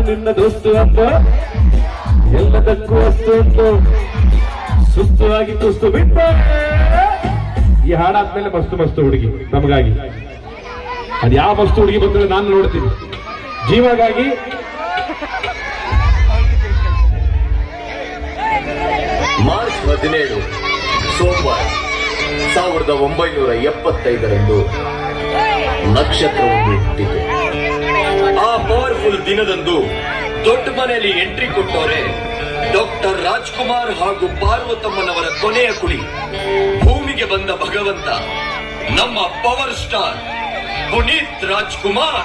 ನಿನ್ನ ದೋಸ್ತು ಅಂತ ಎಲ್ಲದಕ್ಕೂ ವಸ್ತು ಅಂತ ಸುಸ್ತು ಆಗಿ ತುಸ್ತು ಬಿಟ್ಟ ಈ ಹಾಡಾದ್ಮೇಲೆ ಮಸ್ತು ಮಸ್ತು ಹುಡುಗಿ ನಮಗಾಗಿ ಅದ್ ಯಾವ ಮಸ್ತು ಹುಡುಗಿ ಬಂದ್ರೆ ನಾನು ನೋಡ್ತೀನಿ ಜೀವಗಾಗಿ. ಮಾರ್ಚ್ 17 ಸೋಮವಾರ 1975ರಂದು ನಕ್ಷತ್ರವೊಂದು ಹುಟ್ಟಿತು. ಆ ಪವರ್ಫುಲ್ ದಿನದಂದು ದೊಡ್ಡ ಮನೆಯಲ್ಲಿ ಎಂಟ್ರಿ ಕೊಟ್ಟವರೇ ಡಾಕ್ಟರ್ ರಾಜ್ಕುಮಾರ್ ಹಾಗೂ ಪಾರ್ವತಮ್ಮನವರ ಕೊನೆಯ ಕುಡಿ ಭೂಮಿಗೆ ಬಂದ ಭಗವಂತ ನಮ್ಮ ಪವರ್ ಸ್ಟಾರ್ ಪುನೀತ್ ರಾಜ್ಕುಮಾರ್.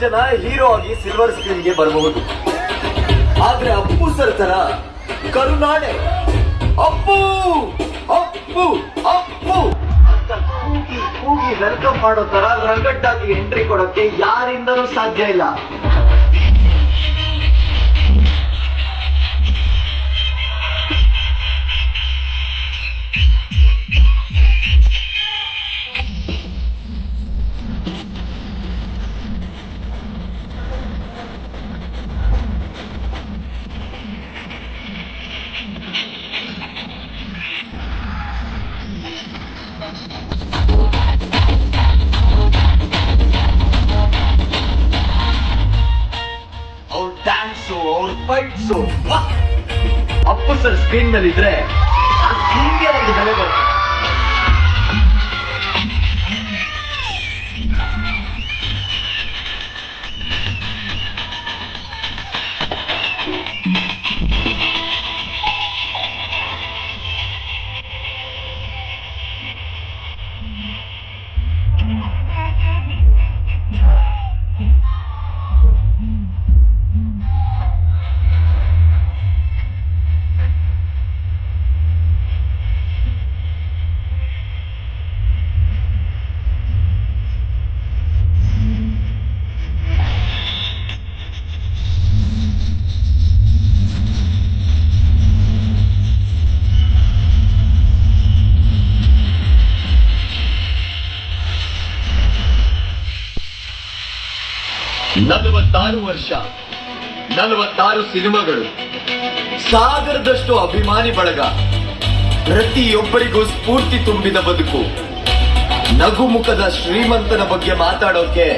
ಜನ ಹೀರೋ ಆಗಿ ಸಿಲ್ವರ್ ಸ್ಕ್ರೀನ್ಗೆ ಬರಬಹುದು, ಆದ್ರೆ ಅಪ್ಪು ಸರ್ ತರ ಕರುನಾಡೆ ಅಪ್ಪು ಅಪ್ಪು ಅಪ್ಪು ಅಂತ ಕೂಗಿ ವೆಲ್ಕಮ್ ಮಾಡೋ ತರ ರಗಡ್ಡಾಗಿ ಎಂಟ್ರಿ ಕೊಡೋಕೆ ಯಾರಿಂದಲೂ ಸಾಧ್ಯ ಇಲ್ಲ. ಫೈಟ್ಸು ಅಪ್ಪು ಸರ್ ಸ್ಕ್ರೀನ್ ಮೇಲೆ ಇದ್ರೆ ಹೀಗೆ ಒಂದು ಬೆಲೆ ಬರುತ್ತೆ. ನಲವತ್ತಾರು ವರ್ಷ, 46 ಸಿನಿಮಾಗಳು, ಸಾಗರದಷ್ಟು ಅಭಿಮಾನಿ ಬಳಗ, ಪ್ರತಿಯೊಬ್ಬರಿಗೂ ಸ್ಫೂರ್ತಿ ತುಂಬಿದ ಬದುಕು. ನಗುಮುಖದ ಶ್ರೀಮಂತನ ಬಗ್ಗೆ ಮಾತಾಡೋಕೆ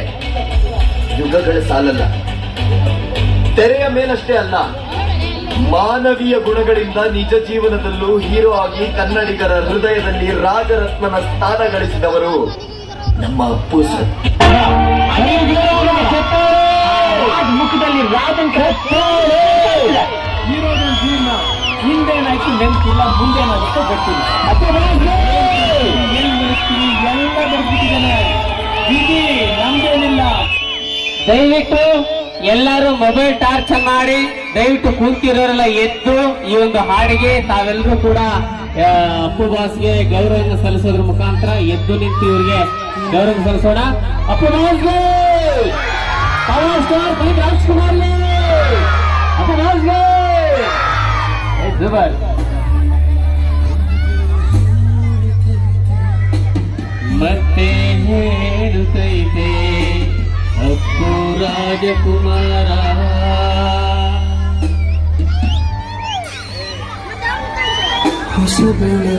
ಯುಗಗಳ ಸಾಲಲ್ಲ. ತೆರೆಯ ಮೇಲಷ್ಟೇ ಅಲ್ಲ, ಮಾನವೀಯ ಗುಣಗಳಿಂದ ನಿಜ ಜೀವನದಲ್ಲೂ ಹೀರೋ ಆಗಿ ಕನ್ನಡಿಗರ ಹೃದಯದಲ್ಲಿ ರಾಜರತ್ನನ ಸ್ಥಾನ ಗಳಿಸಿದವರು ನಮ್ಮ ಅಪ್ಪು ಸರ್. ಮುಖದಲ್ಲಿ ಜೀವನ ಹಿಂದೇನಾಯ್ತು ನೆನಪಿಲ್ಲ, ಮುಂದೇನಾಗುತ್ತೆ ಗೊತ್ತಿಲ್ಲ. ಎಲ್ಲ ಬರ್ಬಿಟ್ಟಿದ್ದಾನೆ, ಬಿಡಿ ನಮ್ದೇನಿಲ್ಲ. ದಯವಿಟ್ಟು ಎಲ್ಲರೂ ಮೊಬೈಲ್ ಟಾರ್ಚ್ ಮಾಡಿ ದಯವಿಟ್ಟು ಕುಂತಿರೋರೆಲ್ಲ ಎದ್ದು ಈ ಒಂದು ಹಾಡಿಗೆ ತಾವೆಲ್ಲರೂ ಕೂಡ ಅಪ್ಪು ಬಾಸ್ಗೆ ಗೌರವ ಸಲ್ಲಿಸೋದ್ರ ಮುಖಾಂತರ ಎದ್ದು ನಿಂತು ಇವರಿಗೆ ಗೌರವ ಸಲ್ಲಿಸೋಣ. ಅಪ್ಪು ಬಾಸ್ಗೆ, ಪವರ್ ಸ್ಟಾರ್ ಪುನೀತ್ ರಾಜ್ಕುಮಾರ್, ಅಪ್ಪು ಬಾಸ್ಗೆ ಜಬರ್. ಮತ್ತೆ ಹೇಳುತ್ತೈತೆ ಅಪ್ಪು ರಾಜಕುಮಾರ, ಹೊಸಬೆಳೆ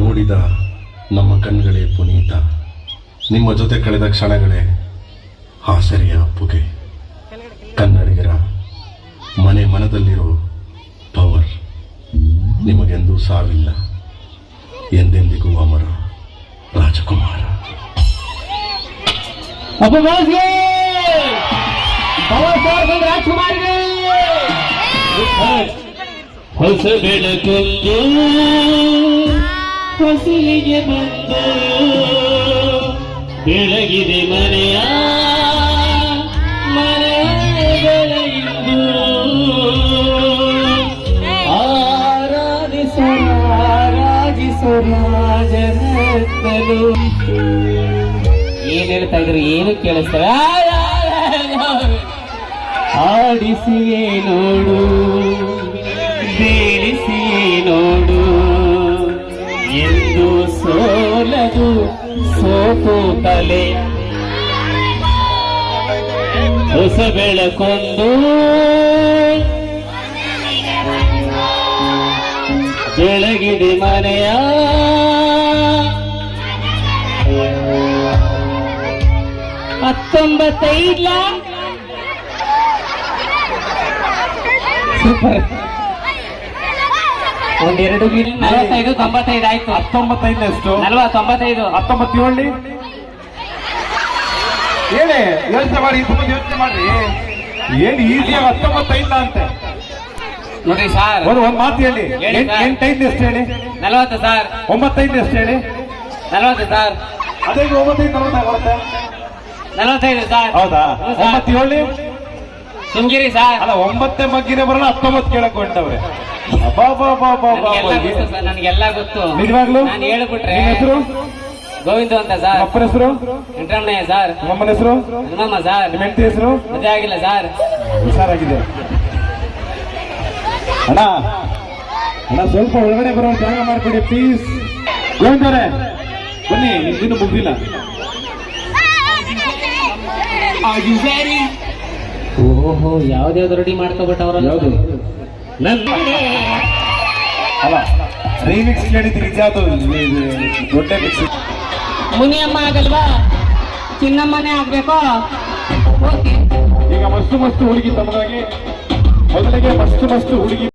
ನೋಡಿದ ನಮ್ಮ ಕಣ್ಗಳೇ ಪುನೀತ, ನಿಮ್ಮ ಜೊತೆ ಕಳೆದ ಕ್ಷಣಗಳೇ ಆಸರೆಯ ಅಪ್ಪುಗೆ. ಕನ್ನಡಿಗರ ಮನೆ ಮನದಲ್ಲಿರೋ ಪವರ್, ನಿಮಗೆಂದೂ ಸಾವಿಲ್ಲ, ಎಂದೆಂದಿಗೂ ಅಮರ ರಾಜಕುಮಾರ. ಅಪ್ಪು ಬಾಸ್ಗೆ ಪವರ್ ಸ್ಟಾರ್ ರಾಜ್ಕುಮಾರ್ಗೆ ಹೊಸ ಬೆಳಕೊಂದು ಹೊಸಲಿಗೆ ಬಂದು ಬೆಳಗಿದೆ ಮನೆಯ ಮನೆಗಳಿಂದು ಆರಾಧಿಸರಾಜಿಸರಾಜನತ್ತಲು. ಏನ್ ಹೇಳ್ತಾ ಇದ್ರು ಏನು ಕೇಳಿಸ್ತಾರೆ. ಆಡಿಸಿಯೇ ನೋಡು, ಬೇಡಿಸಿಯೇ ನೋಡು, ಎಂದು ಸೋಲದು ಸೋತು ತಲೆ. ಹೊಸ ಬೆಳಕೊಂದು ಬೆಳಗಿದೆ ಮನೆಯ ಹತ್ತೊಂಬತ್ತೈದ ಸೂಪರ್. ಒಂದೆರಡು 45 95 ಆಯ್ತು. 19 ಎಷ್ಟು? 95 19 ಹೇಳಿ. ಯೋಚನೆ ಮಾಡಿ, ತುಂಬಾ ಯೋಚನೆ ಮಾಡ್ರಿ. ಏನ್ ಈಸಿಯಾಗಿ 19 ಅಂತೆ ನೋಡ್ರಿ ಸರ್. ಒಂದ್ ಮಾತು ಹೇಳಿ. 8 ಎಷ್ಟು ಹೇಳಿ? 40 ಸರ್. 9 ಎಷ್ಟು ಹೇಳಿ? 40 ಸರ್. ಅದೇ 9 ಬರುತ್ತೆ. 45 ಸರ್. ಹೌದಾ? 9 ಹೇಳಿ. ಶೃಂಗೇರಿ ಸರ್. ಅಲ್ಲ, 9 ಮಗ್ಗಿನೇ ಬರಲ್ಲ, 19 ಕೇಳಕ್ ಹೊಂಟವ್ರೆ. ನನಗೆಲ್ಲ ಗೊತ್ತು. ನಿಜವಾಗ್ಲು ನಾನು ಹೇಳ್ಬಿಟ್ರೆ. ನಿಮ್ ಹೆಸರು? ಗೋವಿಂದ ಅಂತ ಸರ್. ಅಪ್ಪನ ಹೆಸರು? ವೆಂಕಟರಮಣಯ್ಯ ಸರ್. ನಿಮ್ಮಮ್ಮನ ಹೆಸರು? ಹನುಮಮ್ಮ ಸರ್. ನಿಮ್ಮ ಹೆಂಡತಿ ಹೆಸರು? ಮದುವೆ ಆಗಿಲ್ಲ ಸರ್. ಹುಷಾರಾಗಿದೆ ಅಣ್ಣ. ಅಣ್ಣ, ಸ್ವಲ್ಪ ಒಳಗಡೆ ಬರೋ ಜಾಗ ಮಾಡ್ಕೊಡಿ ಪ್ಲೀಸ್. ಗೋವಿಂದರೇ ಬನ್ನಿ, ಇನ್ನೂ ಮುಗ್ದಿಲ್ಲ. ಓಹೋ, ಯಾವ್ದ್ಯಾವ್ದು ರೆಡಿ ಮಾಡ್ಕೊಬಿಟ್ಟವ್ರಲ್ಲ. ಯಾವ್ದು? ಅಲ್ಲ, ರೀಮಿಕ್ಸ್ ಕೇಳಿದ್ದು ನಿಜ, ಅದು ದೊಡ್ಡ ಮಿಕ್ಸ್. ಮುನಿಯಮ್ಮ ಆಗಲ್ವಾ, ಚಿನ್ನಮ್ಮನೇ ಆಗ್ಬೇಕು. ಈಗ ಮಸ್ತು ಹುಡುಗಿ ತಮಗಾಗಿ ಮೊದಲಿಗೆ ಮಸ್ತು ಹುಡುಗಿ